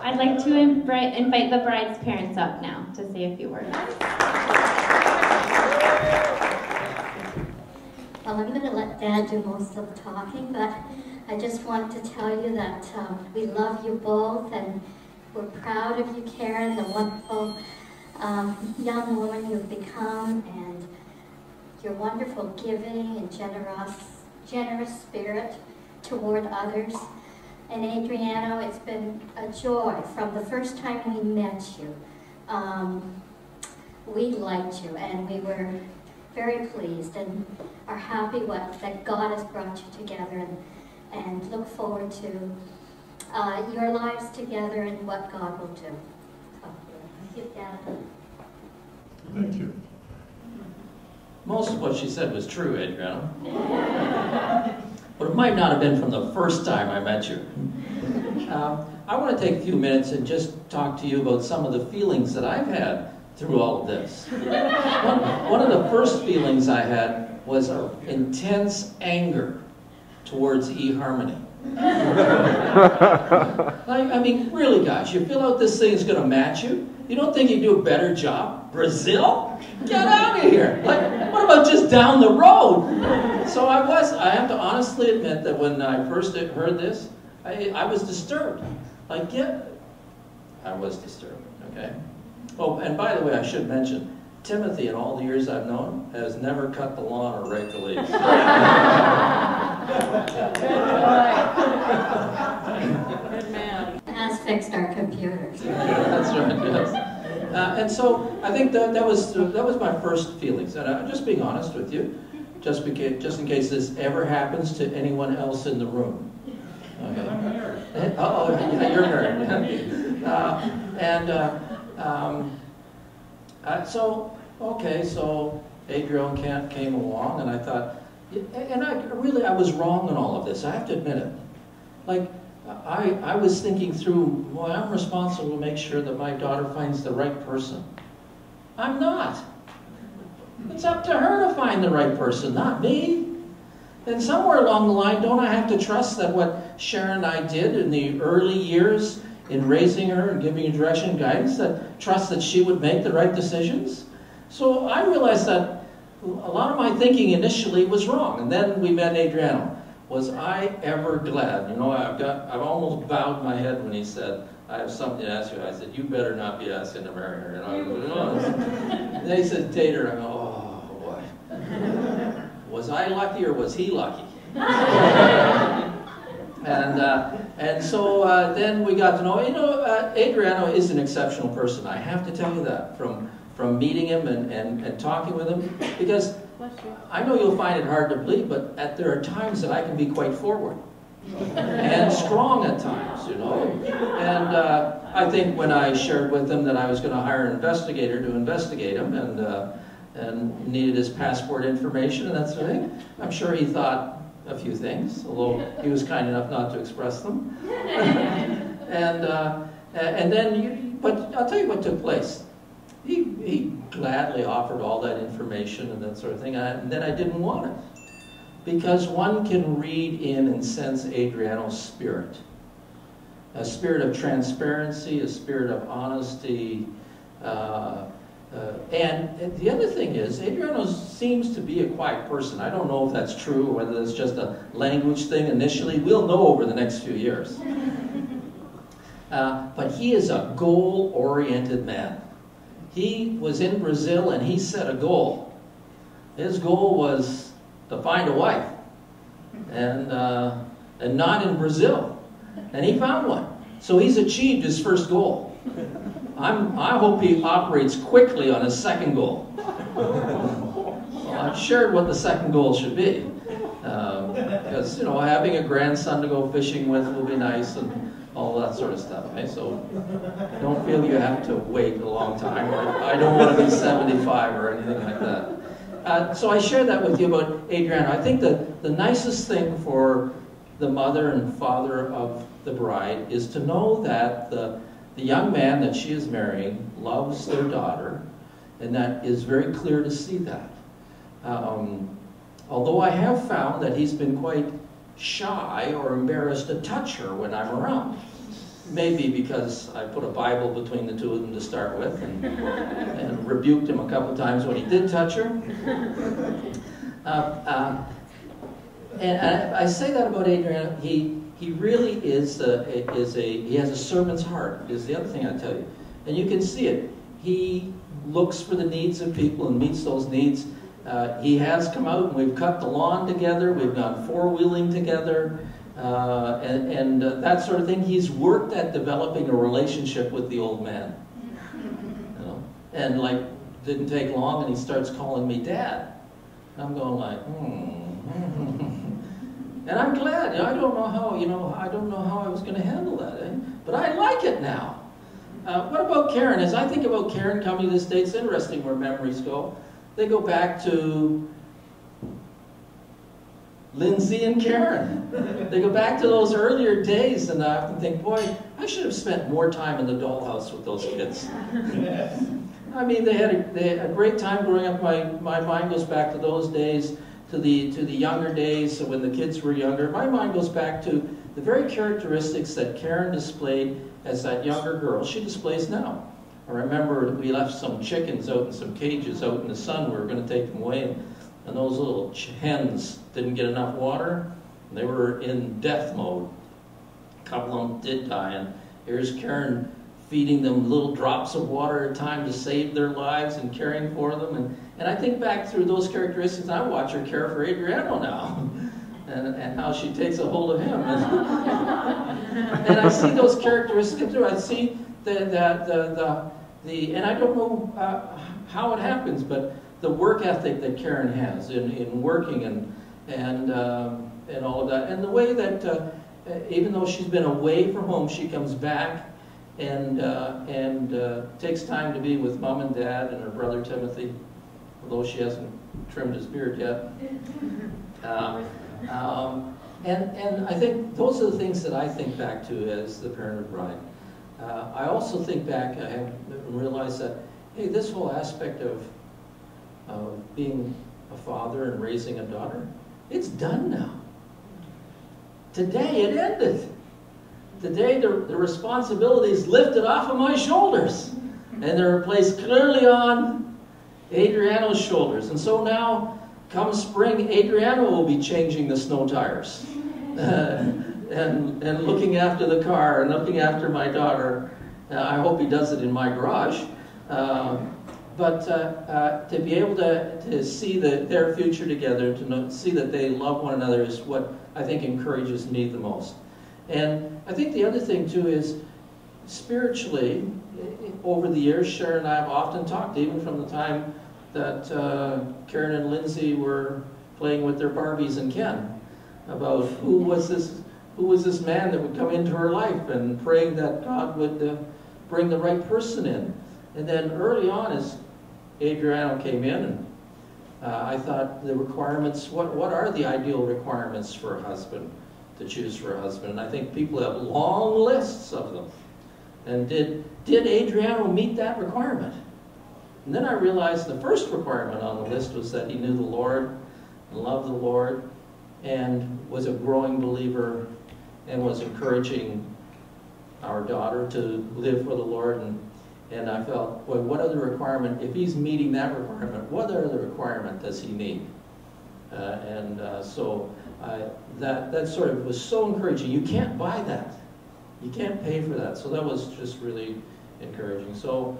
I'd like to invite the bride's parents up now to say a few words. Well, I'm going to let Dad do most of the talking, but I just want to tell you that we love you both, and we're proud of you, Karen, the wonderful young woman you've become, and your wonderful giving and generous spirit toward others. And Adriano, it's been a joy from the first time we met you. We liked you, and we were very pleased and are happy that God has brought you together, and look forward to your lives together and what God will do. Thank you. Most of what she said was true, Adriano. But it might not have been from the first time I met you. I want to take a few minutes and just talk to you about some of the feelings that I've had through all of this. One of the first feelings I had was an intense anger towards eHarmony. I mean, really, guys, you feel out this thing's going to match you? You don't think you do a better job? Brazil? Get out of here! Like, what about just down the road? So I have to honestly admit that when I first heard this, I was disturbed. Like, I was disturbed, okay? Oh, and by the way, I should mention, Timothy, in all the years I've known, has never cut the lawn or raked the leaves. Good man. Has fixed our computers. That's right, yes. And so I think that was my first feelings. And I'm just being honest with you, just in case this ever happens to anyone else in the room. Okay. I'm married. Oh, yeah, you're married. So Adriano came along, and I thought, and I was wrong in all of this. I have to admit it. Like, I was thinking through, well, I'm responsible to make sure that my daughter finds the right person. I'm not. It's up to her to find the right person, not me. And somewhere along the line, don't I have to trust that what Sharon and I did in the early years in raising her and giving her direction and guidance, trust that she would make the right decisions? So I realized that a lot of my thinking initially was wrong. And then we met Adriano. Was I ever glad? You know, I've almost bowed my head when he said, I have something to ask you. I said, you better not be asking to marry her. And then he said, date her. I go, oh boy. Was I lucky or was he lucky? And so then we got to know, Adriano is an exceptional person. I have to tell you that from meeting him and talking with him, because I know you'll find it hard to believe, but there are times that I can be quite forward and strong at times, you know. And I think when I shared with him that I was going to hire an investigator to investigate him and needed his passport information and that sort of thing, I'm sure he thought a few things, although he was kind enough not to express them. But I'll tell you what took place. He gladly offered all that information and that sort of thing, and then I didn't want it. Because one can read in and sense Adriano's spirit. A spirit of transparency, a spirit of honesty. And the other thing is, Adriano seems to be a quiet person. I don't know if that's true or whether it's just a language thing initially. We'll know over the next few years. But he is a goal-oriented man. He was in Brazil and he set a goal. His goal was to find a wife, and not in Brazil. And he found one. So he's achieved his first goal. I hope he operates quickly on his second goal. Well, I've shared what the second goal should be. Because, you know, having a grandson to go fishing with will be nice and all that sort of stuff. Okay? So don't feel you have to wait a long time. I don't want to be 75 or anything like that. So I share that with you about Adriano. I think that the nicest thing for the mother and father of the bride is to know that the young man that she is marrying loves their daughter, and that is very clear to see that. Although I have found that he's been quite shy or embarrassed to touch her when I'm around. maybe because I put a Bible between the two of them to start with, and rebuked him a couple times when he did touch her. And I say that about Adriano. He really he has a servant's heart, is the other thing I tell you. And you can see it. He looks for the needs of people and meets those needs. He has come out and we've cut the lawn together. We've gone four-wheeling together. And that sort of thing. He's worked at developing a relationship with the old man. You know? And like, didn't take long and he starts calling me Dad. And I'm going like, And I'm glad. I don't know how I was going to handle that. But I like it now. What about Karen? As I think about Karen coming to the States, it's interesting where memories go. They go back to Lindsay and Karen. They go back to those earlier days, and I often think, boy, I should have spent more time in the dollhouse with those kids. I mean, they had a great time growing up. My mind goes back to those days, to the younger days when the kids were younger. My mind goes back to the very characteristics that Karen displayed as that younger girl she displays now. I remember we left some chickens out in some cages out in the sun. We were going to take them away, and those little hens didn't get enough water. And they were in death mode. A couple of them did die, and here's Karen feeding them little drops of water at a time to save their lives and caring for them. And I think back through those characteristics, and I watch her care for Adriano now. And how she takes a hold of him. And I see those characteristics through. I see and I don't know how it happens, but the work ethic that Karen has in working and all of that. And the way that even though she's been away from home, she comes back and takes time to be with Mom and Dad and her brother Timothy, although she hasn't trimmed his beard yet. And I think those are the things that I think back to as the parent of bride. I also think back, I have realized that, hey, this whole aspect of being a father and raising a daughter, it's done now. Today it ended. Today the responsibility is lifted off of my shoulders, and they're placed clearly on Adriano's shoulders. And so now, come spring, Adriano will be changing the snow tires and looking after the car and looking after my daughter. I hope he does it in my garage. But to be able to see their future together, to see that they love one another is what I think encourages me the most. And I think the other thing too is spiritually, over the years, Sharon and I have often talked, even from the time that Karen and Lindsay were playing with their Barbies and Ken, about who was this man that would come into her life, and praying that God would bring the right person in. And then early on, as Adriano came in, and I thought the requirements, what are the ideal requirements for a husband, to choose for a husband? And I think people have long lists of them. And did Adriano meet that requirement? And then I realized the first requirement on the list was that he knew the Lord, and loved the Lord, and was a growing believer, and was encouraging our daughter to live for the Lord. And I felt, boy, what other requirement, if he's meeting that requirement, what other requirement does he need? So that sort of was so encouraging. You can't buy that. You can't pay for that. So that was just really encouraging. So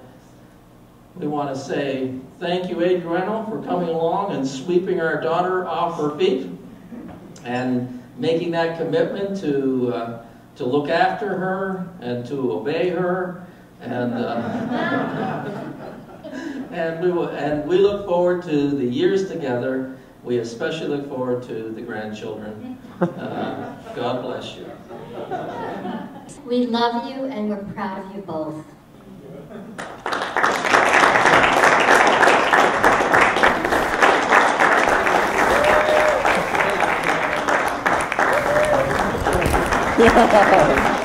we want to say thank you, Adriano, for coming along and sweeping our daughter off her feet and making that commitment to look after her and to obey her. And we look forward to the years together. We especially look forward to the grandchildren. God bless you. We love you and we're proud of you both. Yeah.